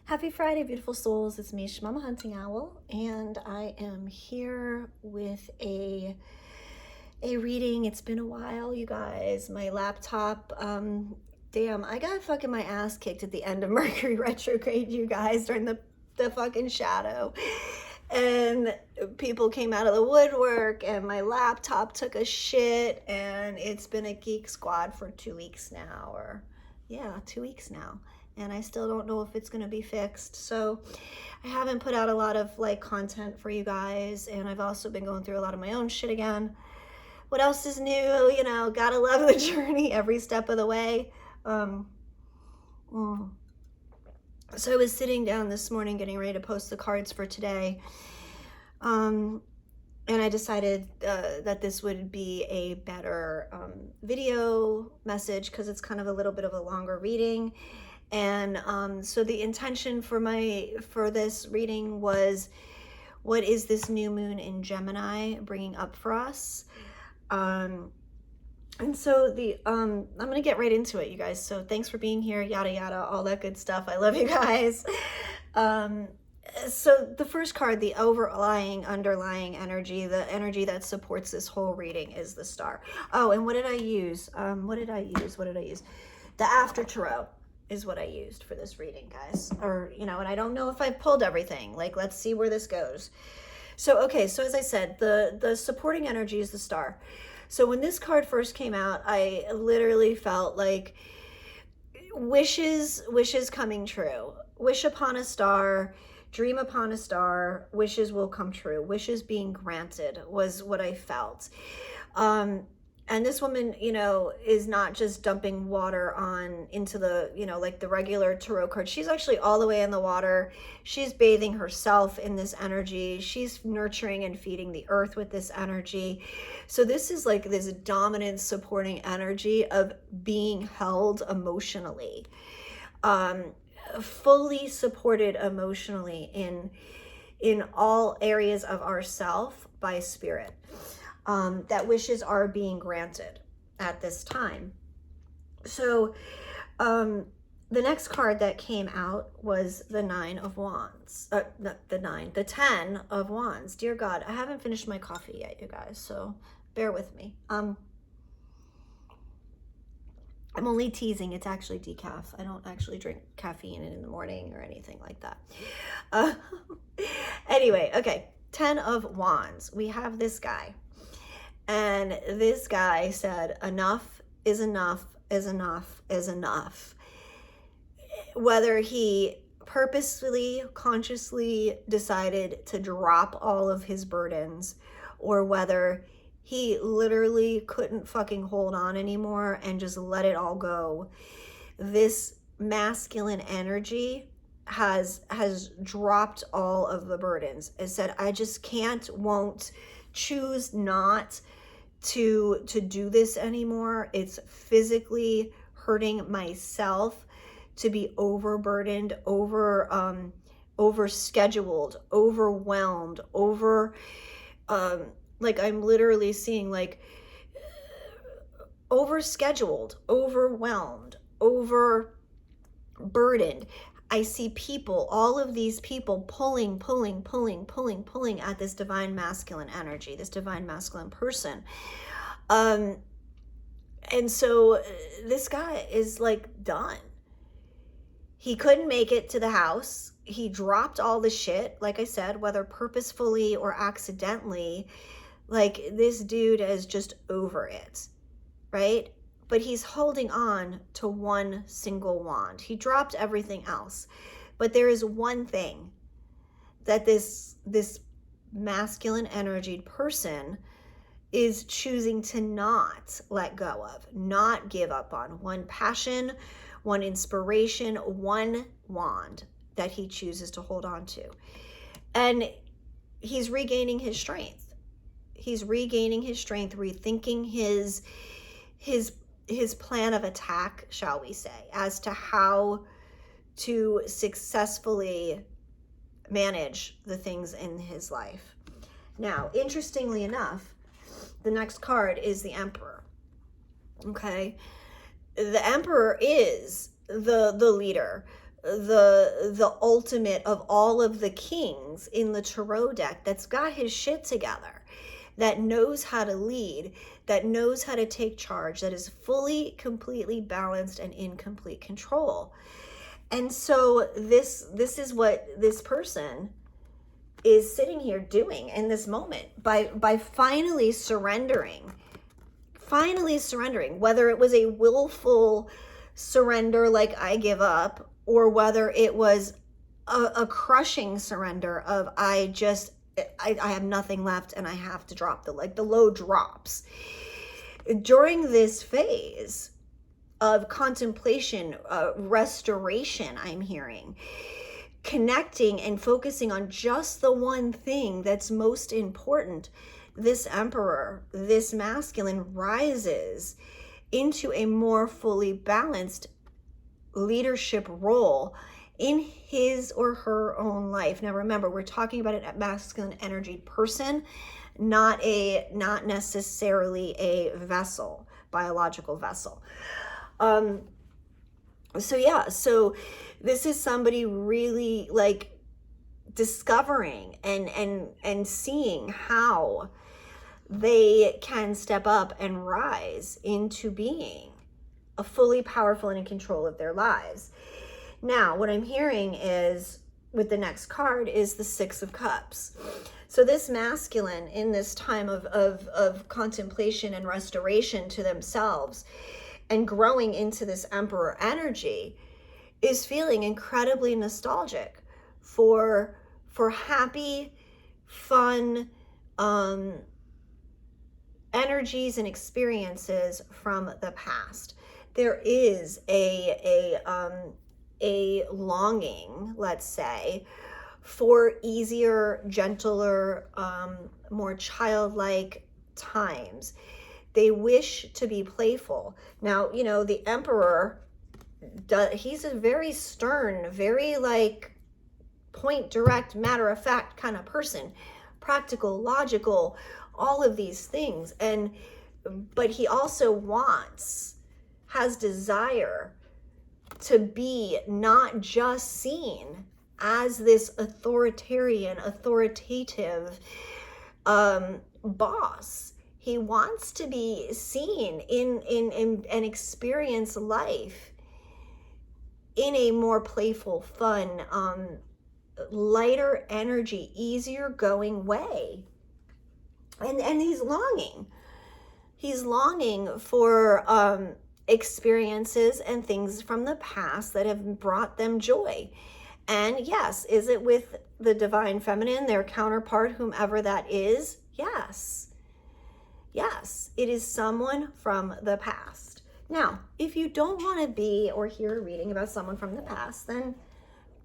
Happy Friday, beautiful souls. It's me, Shmama Hunting Owl, and I am here with a reading. It's been a while, you guys. My laptop, damn, I got fucking my ass kicked at the end of Mercury retrograde, you guys, during the fucking shadow. And people came out of the woodwork, and my laptop took a shit, and it's been a geek squad for 2 weeks now, or yeah, 2 weeks now. And I still don't know if it's going to be fixed. So I haven't put out a lot of content for you guys, and I've also been going through a lot of my own shit again. What else is new? Gotta love the journey every step of the way. So I was sitting down this morning getting ready to post the cards for today. And I decided that this would be a better video message because it's kind of a little bit of a longer reading. And so the intention for this reading was, what is this new moon in Gemini bringing up for us? And so I'm gonna get right into it, you guys. So thanks for being here, yada yada, all that good stuff. I love you guys. So the first card, the underlying energy, the energy that supports this whole reading, is the Star. Oh, and what did I use? The After Tarot is what I used for this reading, guys. Or, and I don't know if I pulled everything. Let's see where this goes. So, okay, so as I said, the supporting energy is the Star. So when this card first came out, I literally felt like wishes coming true. Wish upon a star, dream upon a star, wishes will come true. Wishes being granted was what I felt. And this woman, is not just dumping water into the, like the regular tarot card. She's actually all the way in the water. She's bathing herself in this energy. She's nurturing and feeding the earth with this energy. So this is like this dominant supporting energy of being held emotionally, fully supported emotionally in all areas of ourself by spirit. That wishes are being granted at this time. So the next card that came out was the Nine of Wands. The 10 of Wands. Dear God, I haven't finished my coffee yet, you guys, so bear with me. I'm only teasing. It's actually decaf. I don't actually drink caffeine in the morning or anything like that. Anyway, okay. 10 of Wands. We have this guy. And this guy said, enough is enough is enough is enough. Whether he purposefully, consciously decided to drop all of his burdens, or whether he literally couldn't fucking hold on anymore and just let it all go, this masculine energy has dropped all of the burdens. It said, I just can't, won't, choose not to do this anymore. It's physically hurting myself to be overburdened, overscheduled, overwhelmed, I'm literally seeing overscheduled, overwhelmed, overburdened. I see people, all of these people pulling at this divine masculine energy, this divine masculine person. And so this guy is done. He couldn't make it to the house. He dropped all the shit, like I said, whether purposefully or accidentally. This dude is just over it, right? But he's holding on to one single wand. He dropped everything else. But there is one thing that this masculine energied person is choosing to not let go of, not give up on. One passion, one inspiration, one wand that he chooses to hold on to. And he's regaining his strength. He's regaining his strength, rethinking his plan of attack, shall we say, as to how to successfully manage the things in his life. Now, interestingly enough, the next card is the Emperor. Okay? The Emperor is the leader, the ultimate of all of the kings in the tarot deck, that's got his shit together, that knows how to lead, that knows how to take charge, that is fully, completely balanced and in complete control. And so this is what this person is sitting here doing in this moment by finally surrendering, whether it was a willful surrender like I give up, or whether it was a crushing surrender of I have nothing left and I have to drop the load drops. During this phase of contemplation, restoration, I'm hearing, connecting and focusing on just the one thing that's most important, this emperor, this masculine, rises into a more fully balanced leadership role in his or her own life. Now remember, we're talking about a masculine energy person, not necessarily a vessel, biological vessel. So this is somebody really like discovering and seeing how they can step up and rise into being a fully powerful and in control of their lives. Now, what I'm hearing is, with the next card, is the Six of Cups. So this masculine, in this time of contemplation and restoration to themselves and growing into this emperor energy, is feeling incredibly nostalgic for happy, fun energies and experiences from the past. There is a longing, let's say, for easier, gentler, more childlike times. They wish to be playful. Now, you know, the emperor, he's a very stern, very like point, direct, matter of fact kind of person, practical, logical, all of these things. But he also has desire to be not just seen as this authoritative boss. He wants to be seen in and experience life in a more playful, fun, lighter energy, easier going way. And he's longing for experiences and things from the past that have brought them joy. And yes, is it with the divine feminine, their counterpart, whomever that is? Yes, it is someone from the past. Now, if you don't want to be or hear a reading about someone from the past, then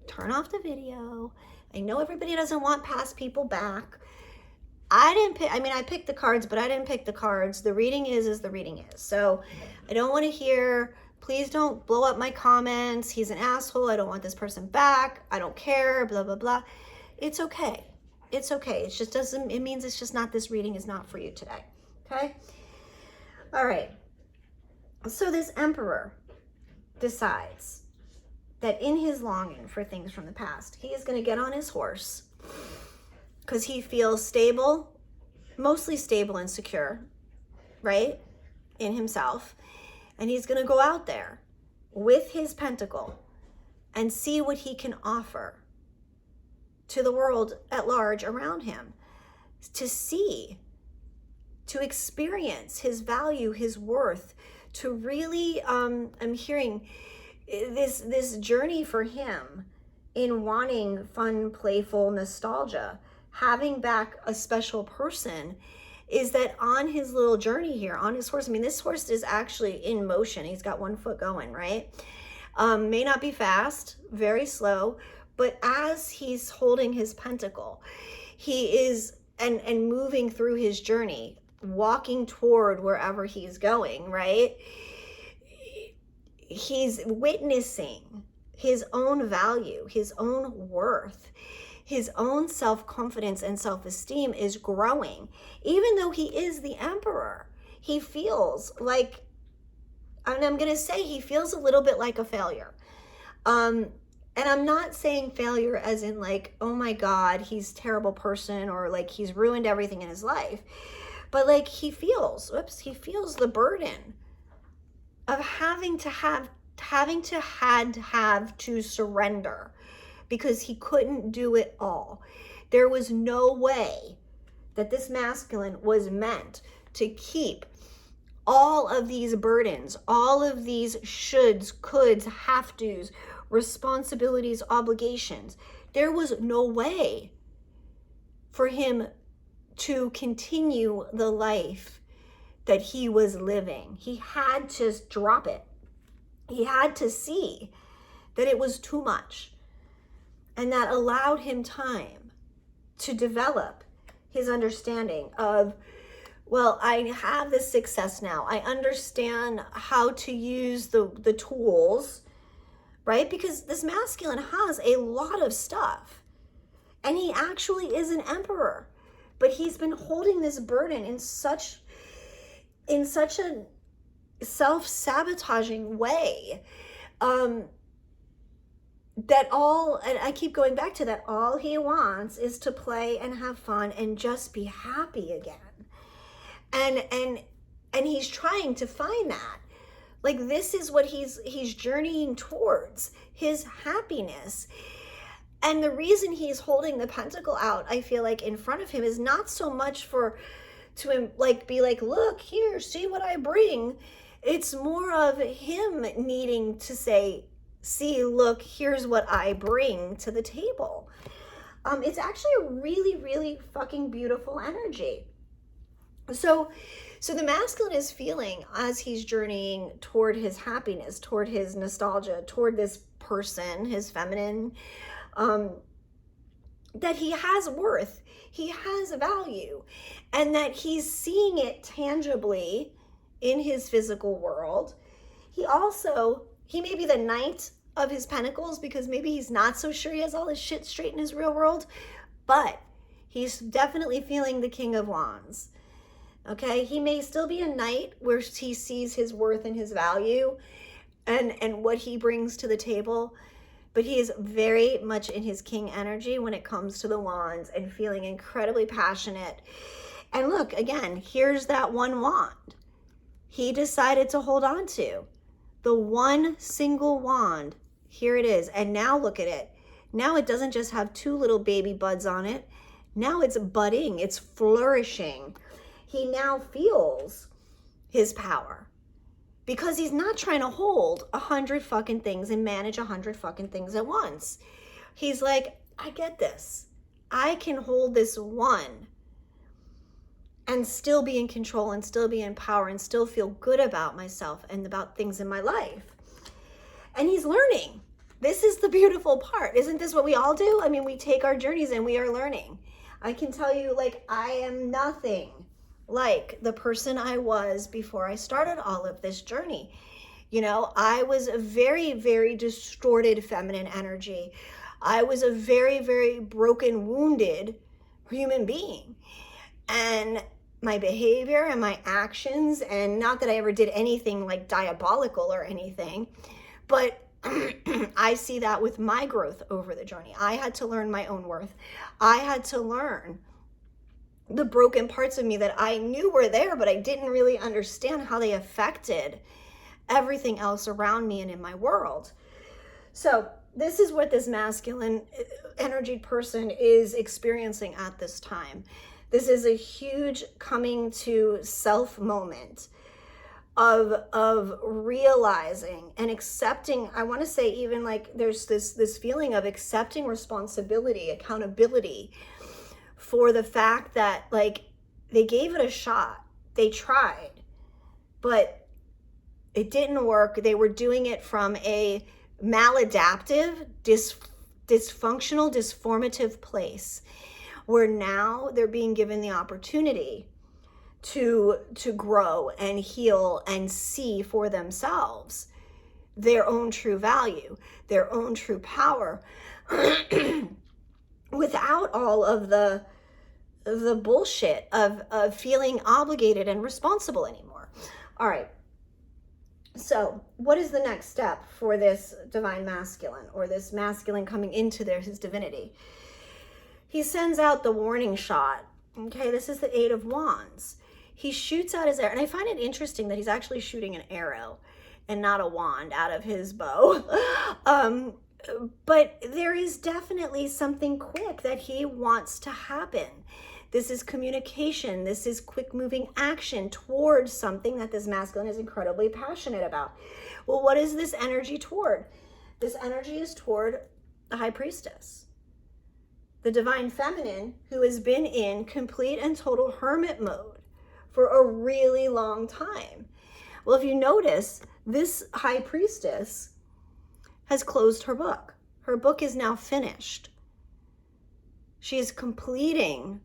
turn off the video. I know everybody doesn't want past people back. I picked the cards, but I didn't pick the cards. The reading is the reading is. So I don't want to hear, please don't blow up my comments. He's an asshole. I don't want this person back. I don't care, blah, blah, blah. It's okay. It's okay. It means it's just not, this reading is not for you today. Okay? All right. So this emperor decides that in his longing for things from the past, he is going to get on his horse because he feels stable, mostly stable and secure, right, in himself. And he's going to go out there with his pentacle and see what he can offer to the world at large around him, to experience his value, his worth, to really, I'm hearing this journey for him in wanting fun, playful nostalgia, having back a special person, is that on his little journey here, on his horse, I mean, this horse is actually in motion. He's got one foot going, right? May not be fast, very slow, but as he's holding his pentacle, he is, and moving through his journey, walking toward wherever he's going, right? He's witnessing his own value, his own worth, his own self-confidence and self-esteem is growing. Even though he is the emperor, he feels like, and I'm going to say he feels a little bit like a failure. And I'm not saying failure as in like, oh my God, he's a terrible person, or like he's ruined everything in his life. But like he feels the burden of having to surrender because he couldn't do it all. There was no way that this masculine was meant to keep all of these burdens, all of these shoulds, coulds, have tos, responsibilities, obligations. There was no way for him to continue the life that he was living. He had to drop it. He had to see that it was too much. And that allowed him time to develop his understanding of, well, I have this success now. I understand how to use the tools, right? Because this masculine has a lot of stuff. And he actually is an emperor. But he's been holding this burden in such a self-sabotaging way, that all, and I keep going back to that, all he wants is to play and have fun and just be happy again. And he's trying to find that. Like, this is what he's journeying towards, his happiness. And the reason he's holding the pentacle out, I feel like, in front of him is not so much to like be like, look here, see what I bring. It's more of him needing to say, see, look, here's what I bring to the table. It's actually a really, really fucking beautiful energy. So the masculine is feeling, as he's journeying toward his happiness, toward his nostalgia, toward this person, his feminine, that he has worth, he has value, and that he's seeing it tangibly in his physical world. He may be the knight of his pentacles because maybe he's not so sure he has all his shit straight in his real world, but he's definitely feeling the king of wands. Okay, he may still be a knight where he sees his worth and his value and what he brings to the table, but he is very much in his king energy when it comes to the wands and feeling incredibly passionate. And look, again, here's that one wand he decided to hold on to. The one single wand, here it is. And now look at it. Now it doesn't just have two little baby buds on it. Now it's budding, it's flourishing. He now feels his power because he's not trying to hold 100 fucking things and manage 100 fucking things at once. He's like, I get this. I can hold this one and still be in control and still be in power and still feel good about myself and about things in my life. And he's learning. This is the beautiful part. Isn't this what we all do? I mean, we take our journeys and we are learning. I can tell you, like, I am nothing like the person I was before I started all of this journey. You know, I was a very, very distorted feminine energy. I was a very, very broken, wounded human being. And my behavior and my actions, and not that I ever did anything like diabolical or anything, but I see that with my growth over the journey. I had to learn my own worth. I had to learn the broken parts of me that I knew were there, but I didn't really understand how they affected everything else around me and in my world. So this is what this masculine energy person is experiencing at this time. This is a huge coming to self moment of realizing and accepting. I want to say even like there's this feeling of accepting responsibility, accountability for the fact that like they gave it a shot. They tried, but it didn't work. They were doing it from a maladaptive, dysfunctional, disformative place, where now they're being given the opportunity to grow and heal and see for themselves their own true value, their own true power, without all of the bullshit of feeling obligated and responsible anymore. All right. So what is the next step for this divine masculine, or this masculine coming into his divinity? He sends out the warning shot. Okay, this is the Eight of Wands. He shoots out his arrow, and I find it interesting that he's actually shooting an arrow and not a wand out of his bow. But there is definitely something quick that he wants to happen. This is communication. This is quick moving action towards something that this masculine is incredibly passionate about. Well, what is this energy toward? This energy is toward the High Priestess, the divine feminine, who has been in complete and total hermit mode for a really long time. Well, if you notice, this High Priestess has closed her book. Her book is now finished. She is completing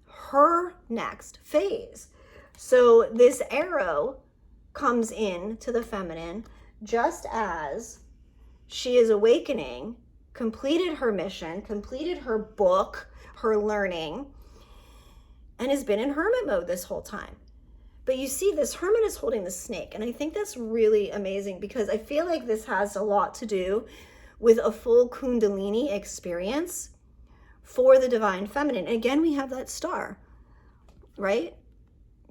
her next phase. So this arrow comes in to the feminine just as she is awakening, completed her mission, completed her book, her learning, and has been in hermit mode this whole time. But you see, this hermit is holding the snake, and I think that's really amazing, because I feel like this has a lot to do with a full Kundalini experience for the divine feminine. And again, we have that star, right?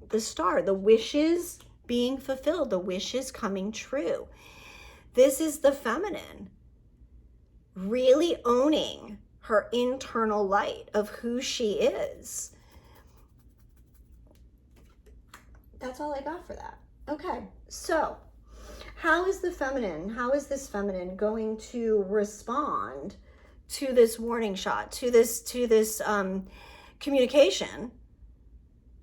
The star, the wishes being fulfilled, the wishes coming true. This is the feminine really owning her internal light of who she is. That's all I got for that. Okay, so how is this feminine going to respond to this warning shot, to this communication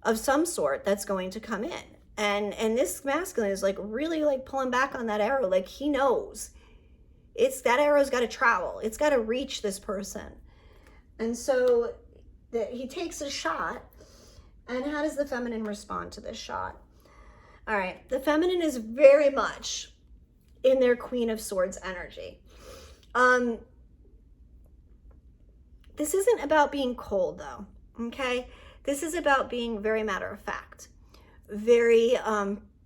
of some sort that's going to come in? And this masculine is like really like pulling back on that arrow. Like he knows that arrow's got to travel. It's got to reach this person. And so he takes a shot. And how does the feminine respond to this shot? All right, the feminine is very much in their Queen of Swords energy. This isn't about being cold, though, okay? This is about being very matter of fact. Very,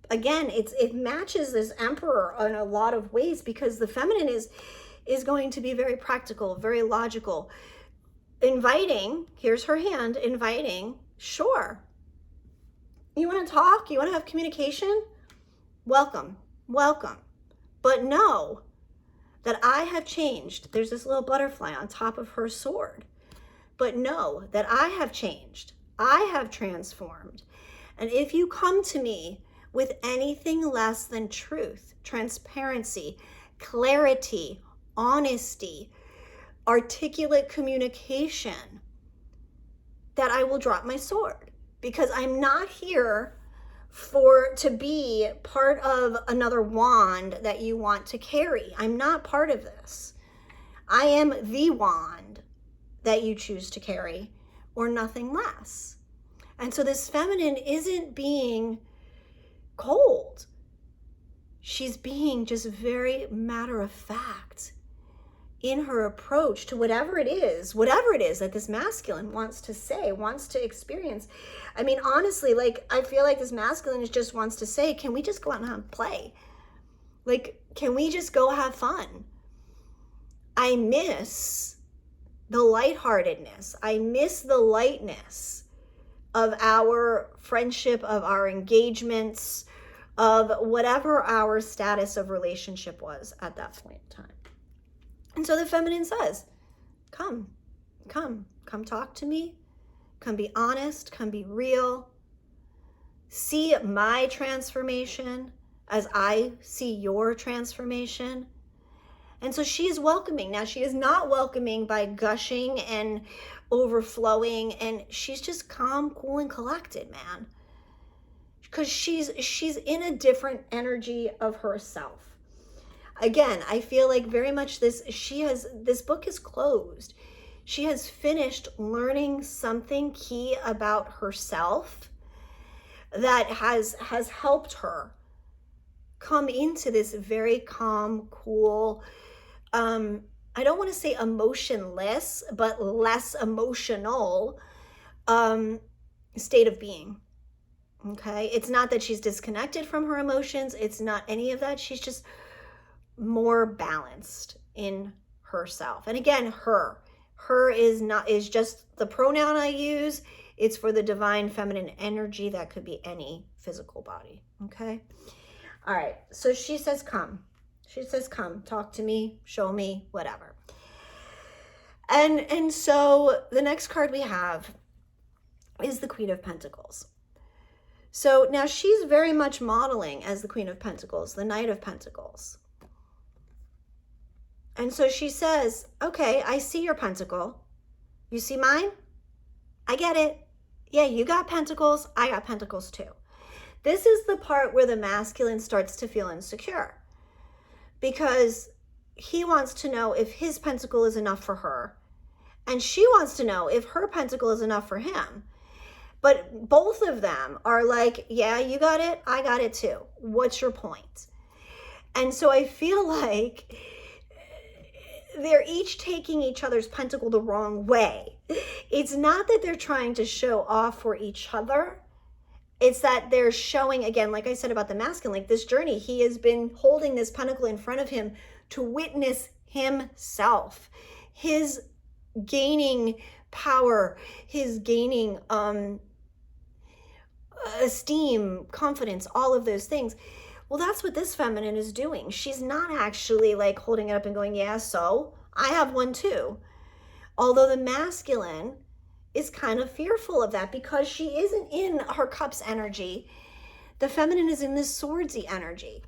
again, it matches this Emperor in a lot of ways, because the feminine is going to be very practical, very logical. Inviting, here's her hand, inviting. Sure. You want to talk? You want to have communication? Welcome. Welcome. But know that I have changed. There's this little butterfly on top of her sword. But know that I have changed. I have transformed. And if you come to me with anything less than truth, transparency, clarity, honesty, articulate communication, that I will drop my sword, because I'm not here to be part of another wand that you want to carry. I'm not part of this. I am the wand that you choose to carry, or nothing less. And so this feminine isn't being cold. She's being just very matter of fact in her approach to whatever it is that this masculine wants to say, wants to experience. I mean, honestly, like, I feel like this masculine just wants to say, can we just go out and play? Like, can we just go have fun? I miss the lightheartedness. I miss the lightness of our friendship, of our engagements, of whatever our status of relationship was at that point in time. And so the feminine says, come talk to me. Come be honest, come be real. See my transformation as I see your transformation. And so she is welcoming. Now, she is not welcoming by gushing and overflowing, and she's just calm, cool, and collected, man. Because she's in a different energy of herself. Again, I feel like very much this book is closed. She has finished learning something key about herself that has helped her come into this very calm, cool, I don't want to say emotionless, but less emotional state of being. Okay? It's not that she's disconnected from her emotions. It's not any of that. She's just more balanced in herself. And again, her is just the pronoun I use. It's for the divine feminine energy. That could be any physical body. Okay? All right. So she says, come. She says, come, talk to me, show me, whatever. And so the next card we have is the Queen of Pentacles. So now she's very much modeling as the Queen of Pentacles, the Knight of Pentacles. And so she says, okay, I see your pentacle. You see mine? I get it. Yeah, you got pentacles. I got pentacles too. This is the part where the masculine starts to feel insecure, because he wants to know if his pentacle is enough for her, and she wants to know if her pentacle is enough for him. But both of them are like, yeah, you got it. I got it too. What's your point? And so I feel like they're each taking each other's pentacle the wrong way. It's not that they're trying to show off for each other. It's that they're showing, again, like I said about the masculine, like this journey, he has been holding this pentacle in front of him to witness himself, his gaining power, his gaining esteem, confidence, all of those things. Well, that's what this feminine is doing. She's not actually like holding it up and going, yeah, so I have one too. Although the masculine is kind of fearful of that because she isn't in her cups energy. The feminine is in this swordsy energy.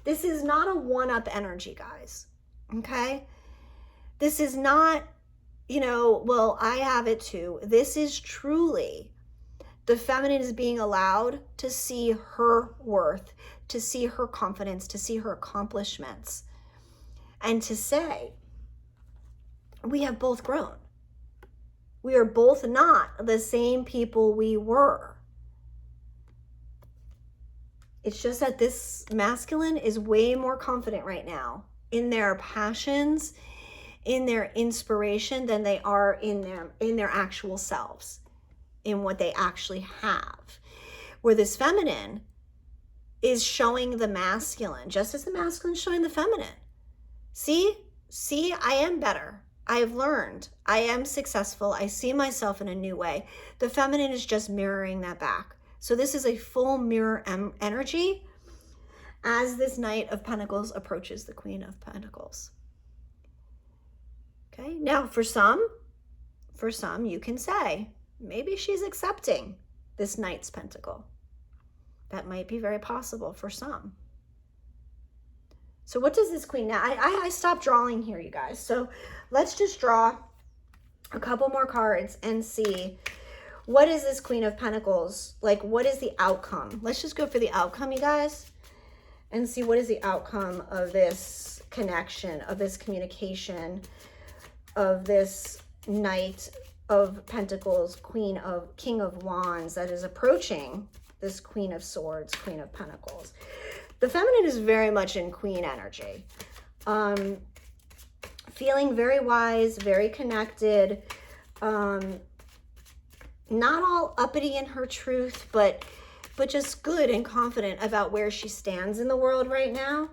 This is not a one-up energy, guys. Okay? This is not, well, I have it too. This is truly the feminine is being allowed to see her worth, to see her confidence, to see her accomplishments, and to say, we have both grown. We are both not the same people we were. It's just that this masculine is way more confident right now in their passions, in their inspiration, than they are in their actual selves, in what they actually have. Where this feminine is showing the masculine, just as the masculine is showing the feminine. See, I am better. I have learned. I am successful. I see myself in a new way. The feminine is just mirroring that back. So this is a full mirror energy as this Knight of Pentacles approaches the Queen of Pentacles. Okay, now for some, you can say, maybe she's accepting this Knight's Pentacle. That might be very possible for some. So what does this Queen, now I stopped drawing here, you guys. So let's just draw a couple more cards and see, what is this Queen of Pentacles? Like, what is the outcome? Let's just go for the outcome, you guys, and see what is the outcome of this connection, of this communication, of this Knight of Pentacles, King of Wands that is approaching this Queen of Swords, Queen of Pentacles. The feminine is very much in queen energy. Feeling very wise, very connected, not all uppity in her truth, but just good and confident about where she stands in the world right now.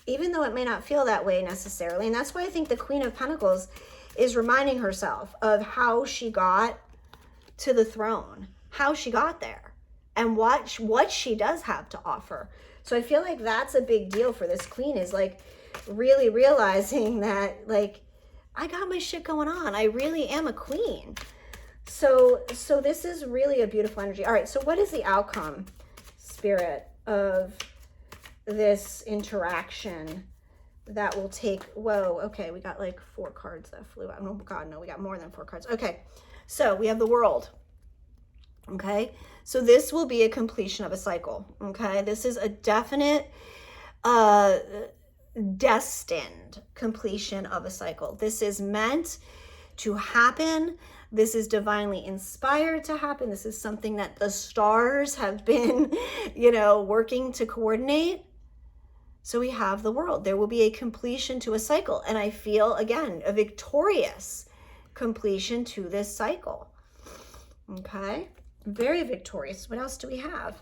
Even though it may not feel that way necessarily. And that's why I think the Queen of Pentacles is reminding herself of how she got to the throne, how she got there, and what she does have to offer. So I feel like that's a big deal for this queen, is like really realizing that, like, I got my shit going on. I really am a queen. So this is really a beautiful energy. All right, so what is the outcome, Spirit, of this interaction that will take, whoa, okay, we got like 4 cards that flew out. Oh God, no, we got more than 4 cards. Okay, so we have the World. Okay, so this will be a completion of a cycle. Okay, this is a definite, destined completion of a cycle. This is meant to happen. This is divinely inspired to happen. This is something that the stars have been, working to coordinate. So we have the World. There will be a completion to a cycle. And I feel, again, a victorious completion to this cycle. Okay. Very victorious. What else do we have?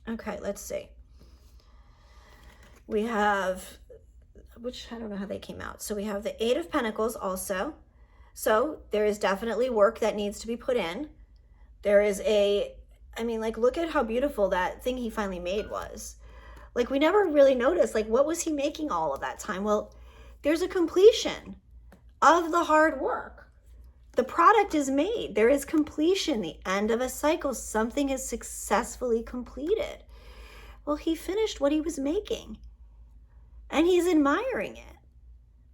Okay, let's see. We have, which I don't know how they came out. So we have the Eight of Pentacles also. So there is definitely work that needs to be put in. There is I mean, like, look at how beautiful that thing he finally made was. Like, we never really noticed, like, what was he making all of that time? Well, there's a completion of the hard work. The product is made. There is completion, the end of a cycle. Something is successfully completed. Well, he finished what he was making, and he's admiring it.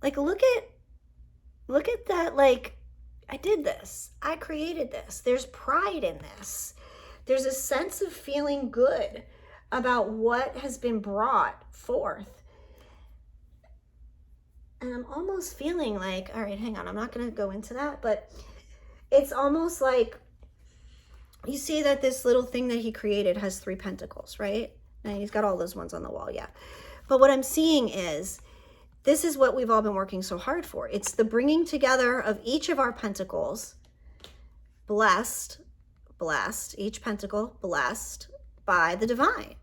Like, look at that. Like, I did this. I created this. There's pride in this. There's a sense of feeling good about what has been brought forth. And I'm almost feeling like, all right, hang on, I'm not going to go into that, but it's almost like, you see that this little thing that he created has 3 pentacles, right? Now he's got all those ones on the wall, yeah. But what I'm seeing is, this is what we've all been working so hard for. It's the bringing together of each of our pentacles, blessed, each pentacle blessed by the divine.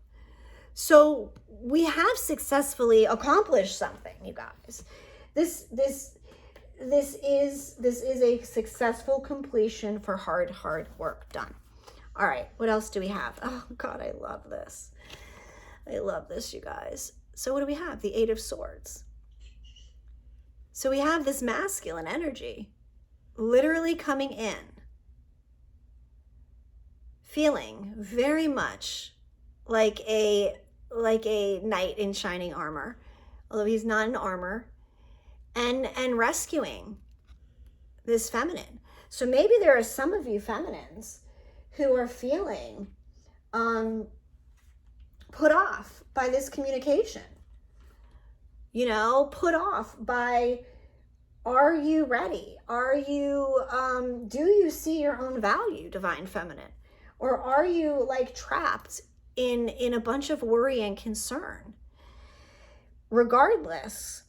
So we have successfully accomplished something, you guys. This is a successful completion for hard work done. All right, what else do we have? Oh God, I love this. I love this, you guys. So what do we have? The Eight of Swords. So we have this masculine energy literally coming in, feeling very much like a knight in shining armor, although he's not in armor, and rescuing this feminine. So maybe there are some of you feminines who are feeling put off by this communication, you know, put off by, are you ready? Are you, do you see your own value, divine feminine? Or are you like trapped in a bunch of worry and concern? Regardless,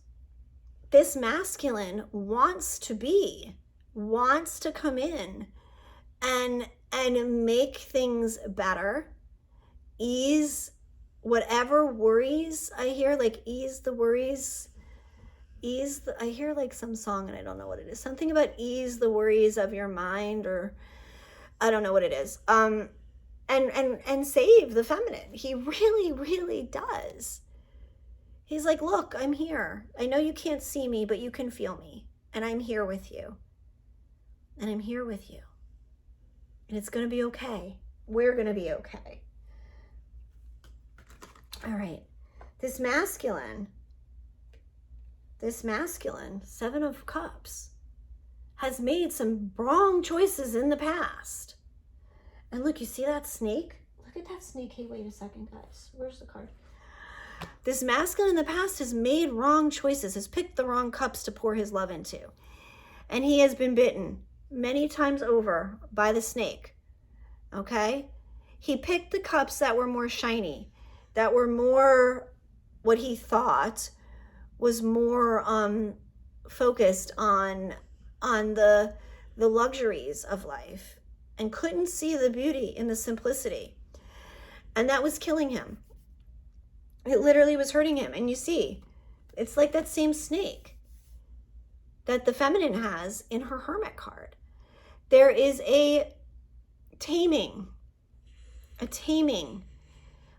this masculine wants to come in and make things better, ease whatever worries. I hear like ease the worries, I hear like some song and I don't know what it is. Something about ease the worries of your mind, or I don't know what it is. And save the feminine. He really, really does. He's like, look, I'm here. I know you can't see me, but you can feel me. And I'm here with you. And I'm here with you. And it's going to be okay. We're going to be okay. All right. This masculine, Seven of Cups, has made some wrong choices in the past. And look, you see that snake? Look at that snake. Hey, wait a second, guys. Where's the card? This masculine in the past has made wrong choices, has picked the wrong cups to pour his love into. And he has been bitten many times over by the snake, okay? He picked the cups that were more shiny, that were more what he thought was more focused on the luxuries of life, and couldn't see the beauty in the simplicity. And that was killing him. It literally was hurting him. And you see, it's like that same snake that the feminine has in her Hermit card. There is a taming.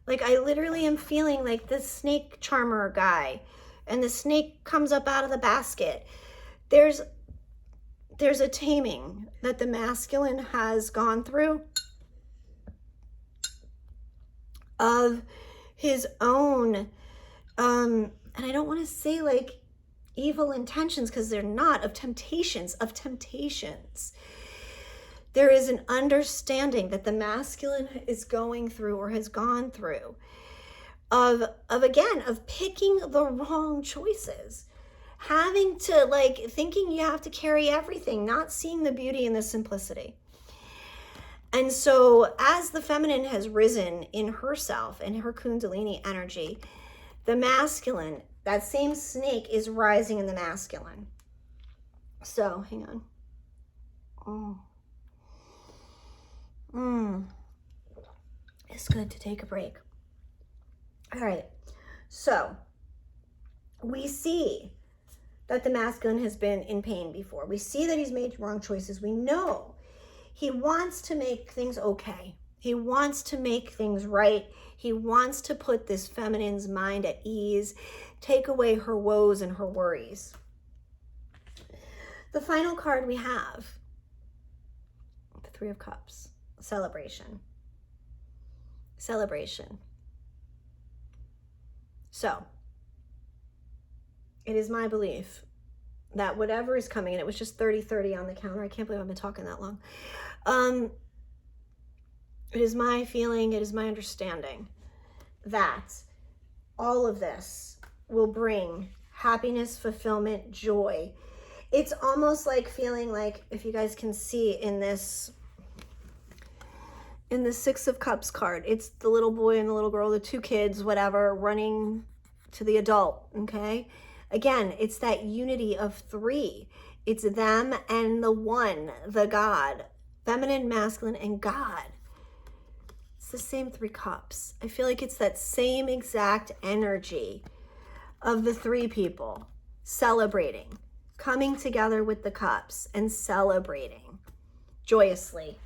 Like, I literally am feeling like this snake charmer guy, and the snake comes up out of the basket. There's a taming that the masculine has gone through of his own, and I don't want to say like evil intentions, because they're not, of temptations. There is an understanding that the masculine is going through, or has gone through, of picking the wrong choices, having to, like, thinking you have to carry everything, not seeing the beauty in the simplicity. And so as the feminine has risen in herself and her Kundalini energy, the masculine, that same snake, is rising in the masculine. So hang on. It's good to take a break. All right. So we see that the masculine has been in pain before. We see that he's made wrong choices. We know he wants to make things okay. He wants to make things right. He wants to put this feminine's mind at ease, take away her woes and her worries. The final card we have, the Three of Cups, celebration. Celebration. So, it is my belief that whatever is coming, and it was just 30-30 on the counter. I can't believe I've been talking that long. It is my feeling, it is my understanding that all of this will bring happiness, fulfillment, joy. It's almost like feeling like, if you guys can see in the Six of Cups card, it's the little boy and the little girl, the two kids, whatever, running to the adult, okay? Again, it's that unity of three. It's them and the one, the God, feminine, masculine, and God. It's the same three cups. I feel like it's that same exact energy of the three people celebrating, coming together with the cups and celebrating joyously,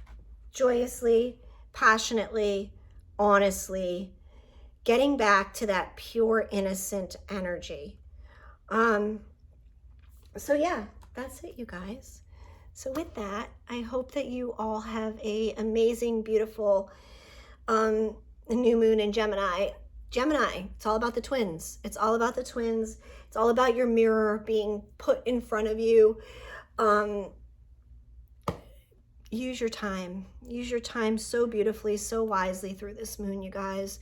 passionately, honestly, getting back to that pure, innocent energy. So yeah, that's it, you guys. So with that, I hope that you all have a amazing, beautiful new moon in Gemini. Gemini, it's all about the twins. It's all about the twins. It's all about your mirror being put in front of you. Use your time. Use your time so beautifully, so wisely through this moon, you guys.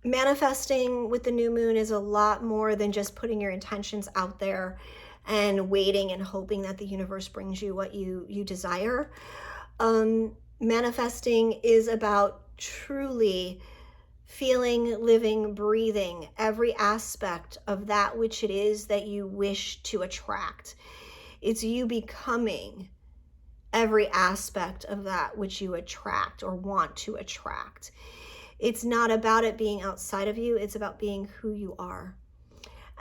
Manifesting with the new moon is a lot more than just putting your intentions out there and waiting and hoping that the universe brings you what you desire. Manifesting is about truly feeling, living, breathing every aspect of that which it is that you wish to attract. It's you becoming every aspect of that which you attract or want to attract. It's not about it being outside of you. It's about being who you are.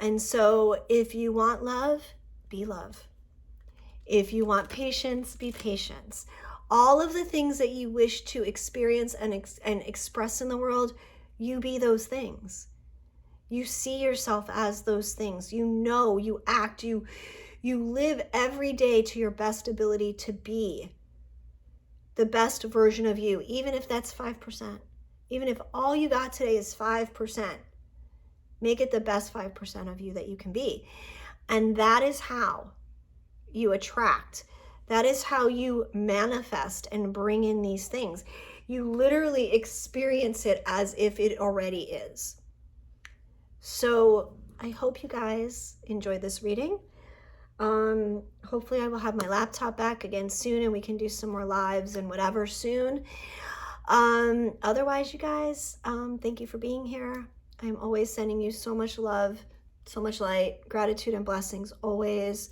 And so if you want love, be love. If you want patience, be patience. All of the things that you wish to experience and express in the world, you be those things. You see yourself as those things. You know, you act, you live every day to your best ability to be the best version of you, even if that's 5%. Even if all you got today is 5%, make it the best 5% of you that you can be. And that is how you attract. That is how you manifest and bring in these things. You literally experience it as if it already is. So I hope you guys enjoyed this reading. Hopefully I will have my laptop back again soon and we can do some more lives and whatever soon. Otherwise, you guys, thank you for being here. I'm always sending you so much love, so much light, gratitude, and blessings always.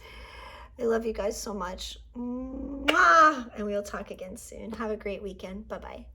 I love you guys so much. Mwah! And we'll talk again soon. Have a great weekend. Bye-bye.